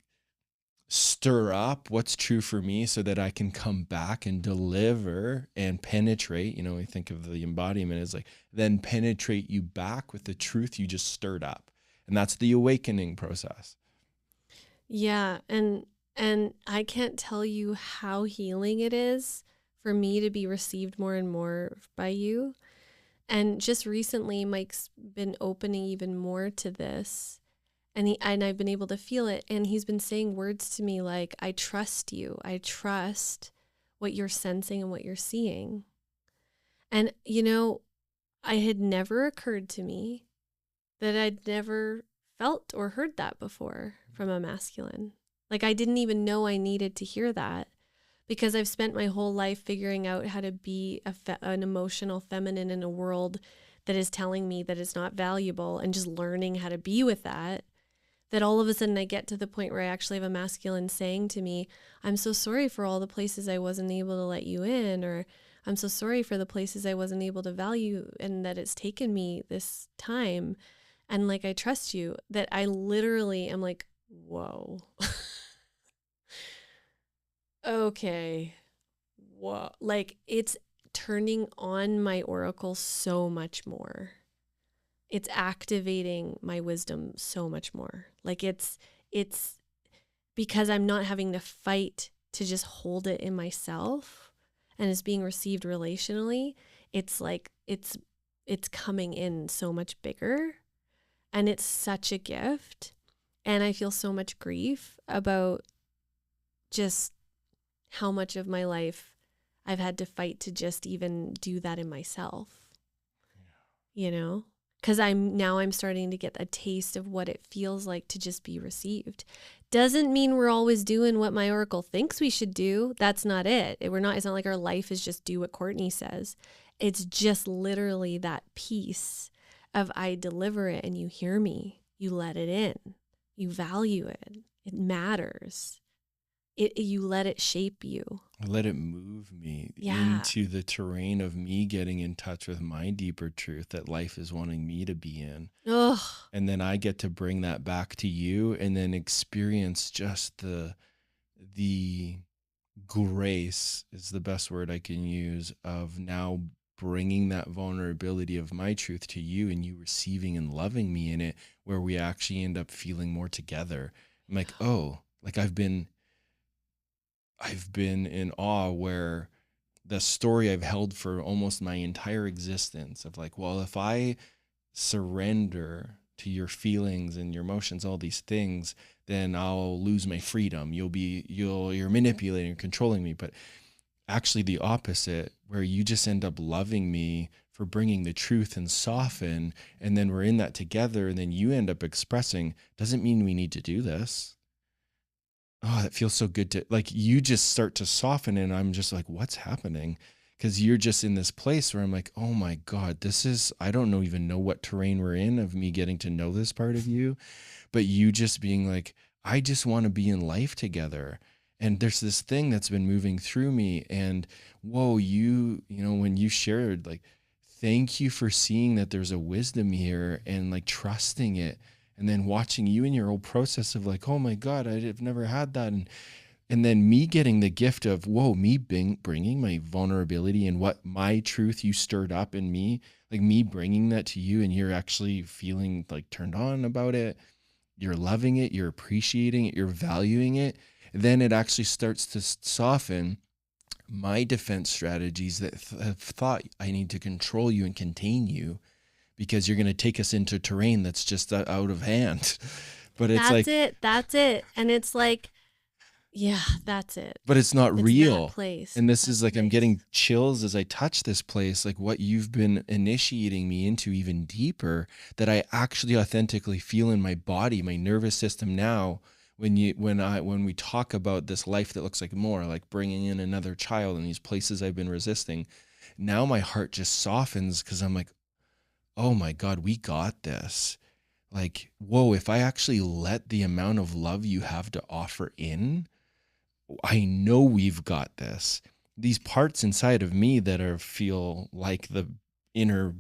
stir up what's true for me so that I can come back and deliver and penetrate. We think of the embodiment as like, then penetrate you back with the truth you just stirred up. And that's the awakening process. Yeah. And I can't tell you how healing it is for me to be received more and more by you. And just recently, Mike's been opening even more to this, and I've been able to feel it. And he's been saying words to me like, I trust you. I trust what you're sensing and what you're seeing. And, it had never occurred to me that I'd never felt or heard that before from a masculine. Like, I didn't even know I needed to hear that, because I've spent my whole life figuring out how to be an emotional feminine in a world that is telling me that it's not valuable, and just learning how to be with that all of a sudden I get to the point where I actually have a masculine saying to me, I'm so sorry for all the places I wasn't able to let you in, or I'm so sorry for the places I wasn't able to value and that it's taken me this time. And like, I trust you. That I literally am like, whoa. Okay. Whoa. Like, it's turning on my oracle so much more. It's activating my wisdom so much more. Like, it's because I'm not having to fight to just hold it in myself, and it's being received relationally. It's like, it's coming in so much bigger, and it's such a gift. And I feel so much grief about just how much of my life I've had to fight to just even do that in myself, because I'm starting to get a taste of what it feels like to just be received. Doesn't mean we're always doing what my oracle thinks we should do. That's not it. It's not like our life is just do what Courtney says. It's just literally that piece of, I deliver it and you hear me, you let it in, you value it. It matters. You let it shape you. Let it move me into the terrain of me getting in touch with my deeper truth that life is wanting me to be in. Ugh. And then I get to bring that back to you and then experience just the grace is the best word I can use, of now bringing that vulnerability of my truth to you and you receiving and loving me in it, where we actually end up feeling more together. I'm like, oh, like I've been in awe, where the story I've held for almost my entire existence of like, well, if I surrender to your feelings and your emotions, all these things, then I'll lose my freedom. You're manipulating, controlling me. But actually the opposite, where you just end up loving me for bringing the truth and soften, and then we're in that together, and then you end up expressing, doesn't mean we need to do this. Oh, that feels so good to, like, you just start to soften, and I'm just like, what's happening? Because you're just in this place where I'm like, oh my God, I don't even know what terrain we're in of me getting to know this part of you, but you just being like, I just want to be in life together. And there's this thing that's been moving through me, and whoa, when you shared, like, thank you for seeing that there's a wisdom here and like trusting it. And then watching you in your old process of like, oh my God, I've never had that. And then me getting the gift of, whoa, me bringing my vulnerability and what my truth you stirred up in me, like me bringing that to you, and you're actually feeling like turned on about it. You're loving it, you're appreciating it, you're valuing it. Then it actually starts to soften my defense strategies that have thought I need to control you and contain you because you're going to take us into terrain that's just out of hand. But it's That's like, it. That's it. And it's like, yeah, that's it. but it's not It's real. that place. And this that is like, I'm place. getting chills as I touch this place, like what you've been initiating me into even deeper, that I actually authentically feel in my body, my nervous system now. When we talk about this life that looks like more, like bringing in another child in these places I've been resisting, now my heart just softens because I'm like, oh my God, we got this. Like, whoa, if I actually let the amount of love you have to offer in, I know we've got this. These parts inside of me that feel like the inner,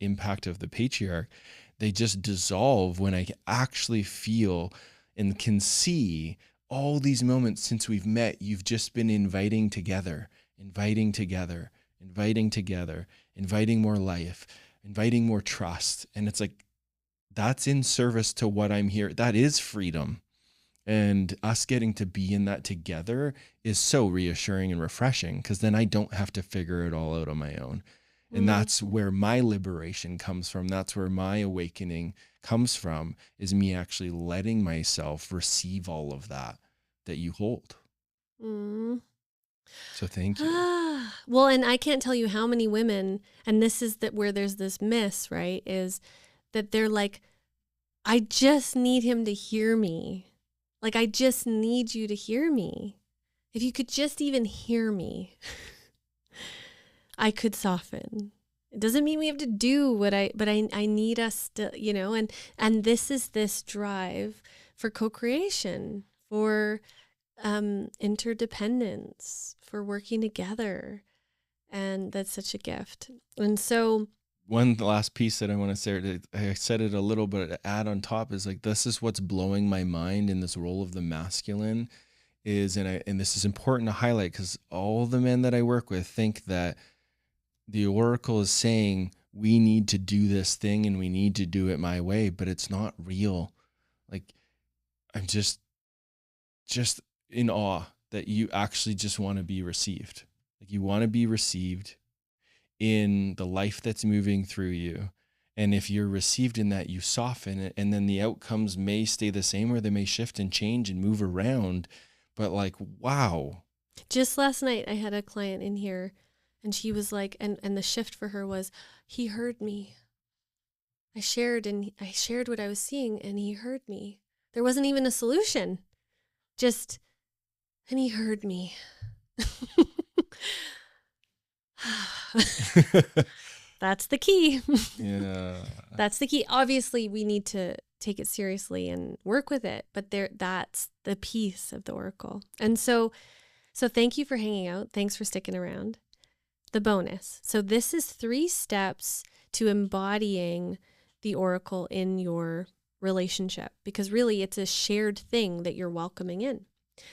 impact of the patriarch, they just dissolve when I actually feel and can see all these moments since we've met. You've just been inviting together, inviting together, inviting together, inviting more life, inviting more trust. And it's like, that's in service to what I'm here. That is freedom. And us getting to be in that together is so reassuring and refreshing, because then I don't have to figure it all out on my own. And that's where my liberation comes from. That's where my awakening comes from, is me actually letting myself receive all of that you hold. So thank you. Well, and I can't tell you how many women, and this is where there's this miss, right? Is that they're like, I just need him to hear me. Like, I just need you to hear me. If you could just even hear me, I could soften. It doesn't mean we have to do but I need us to, and this is this drive for co-creation, for interdependence, for working together. And that's such a gift. And so one last piece that I want to say, I said it a little, but to add on top is like, this is what's blowing my mind in this role of the masculine is, and this is important to highlight, because all the men that I work with think that the oracle is saying we need to do this thing and we need to do it my way, but it's not real. Like, I'm just in awe that you actually just want to be received. Like, you want to be received in the life that's moving through you. And if you're received in that, you soften it, and then the outcomes may stay the same, or they may shift and change and move around. But like, wow. Just last night, I had a client in here, and she was like, and the shift for her was, he heard me. I shared what I was seeing, and he heard me. There wasn't even a solution. And he heard me. That's the key. Yeah. That's the key. Obviously, we need to take it seriously and work with it, but that's the piece of the oracle. And so thank you for hanging out. Thanks for sticking around. The bonus. So this is 3 steps to embodying the oracle in your relationship, because really it's a shared thing that you're welcoming in.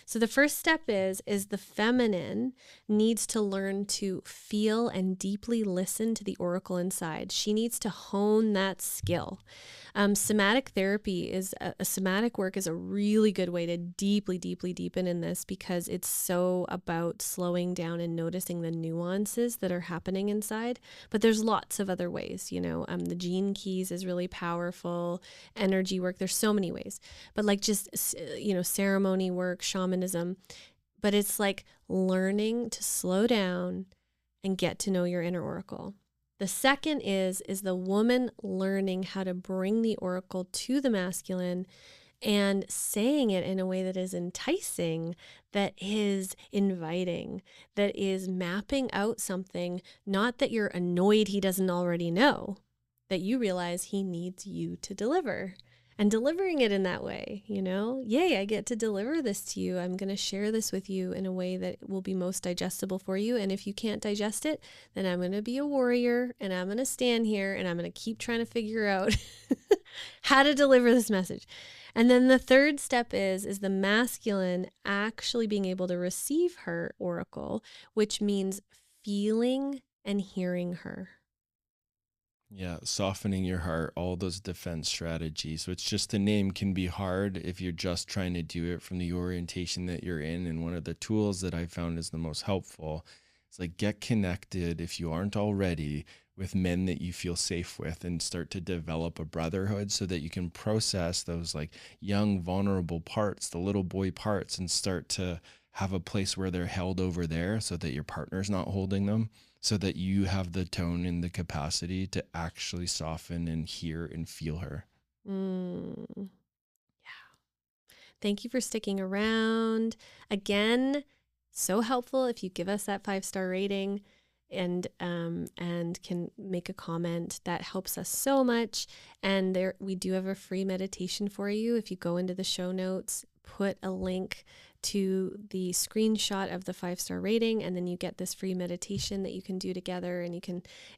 So the first step is the feminine needs to learn to feel and deeply listen to the oracle inside. She needs to hone that skill. Somatic therapy is a somatic work is a really good way to deeply, deeply deepen in this, because it's so about slowing down and noticing the nuances that are happening inside. But there's lots of other ways, the gene keys is really powerful, energy work. There's so many ways, but like just, ceremony work, shamanism, but it's like learning to slow down and get to know your inner oracle. The second is the woman learning how to bring the oracle to the masculine and saying it in a way that is enticing, that is inviting, that is mapping out something, not that you're annoyed he doesn't already know, that you realize he needs you to deliver. And delivering it in that way, yay, I get to deliver this to you. I'm going to share this with you in a way that will be most digestible for you. And if you can't digest it, then I'm going to be a warrior and I'm going to stand here and I'm going to keep trying to figure out how to deliver this message. And then the third step is the masculine actually being able to receive her oracle, which means feeling and hearing her. Yeah, softening your heart, all those defense strategies, which just the name can be hard if you're just trying to do it from the orientation that you're in. And one of the tools that I found is the most helpful is like get connected, if you aren't already, with men that you feel safe with, and start to develop a brotherhood so that you can process those like young, vulnerable parts, the little boy parts, and start to have a place where they're held over there so that your partner's not holding them, so that you have the tone and the capacity to actually soften and hear and feel her. Yeah. Thank you for sticking around. Again, so helpful if you give us that 5-star rating and can make a comment. That helps us so much. And we do have a free meditation for you. If you go into the show notes, put a link to the screenshot of the 5-star rating, and then you get this free meditation that you can do together, and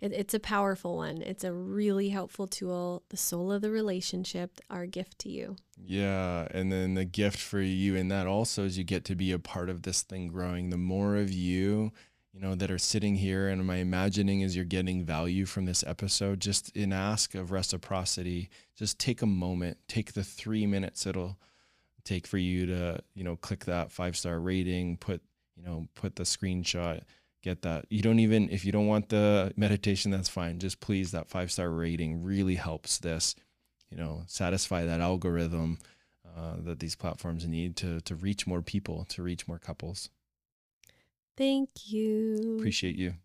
it's a powerful one. It's a really helpful tool. The soul of the relationship, our gift to you. Yeah. And then the gift for you in that also is you get to be a part of this thing growing. The more of you, that are sitting here, and my imagining is you're getting value from this episode, just in ask of reciprocity, just take a moment, take the 3 minutes it'll take for you to, click that 5-star rating, put the screenshot, get that. If you don't want the meditation, that's fine. Just please, that 5-star rating really helps this, satisfy that algorithm that these platforms need to reach more people, to reach more couples. Thank you. Appreciate you.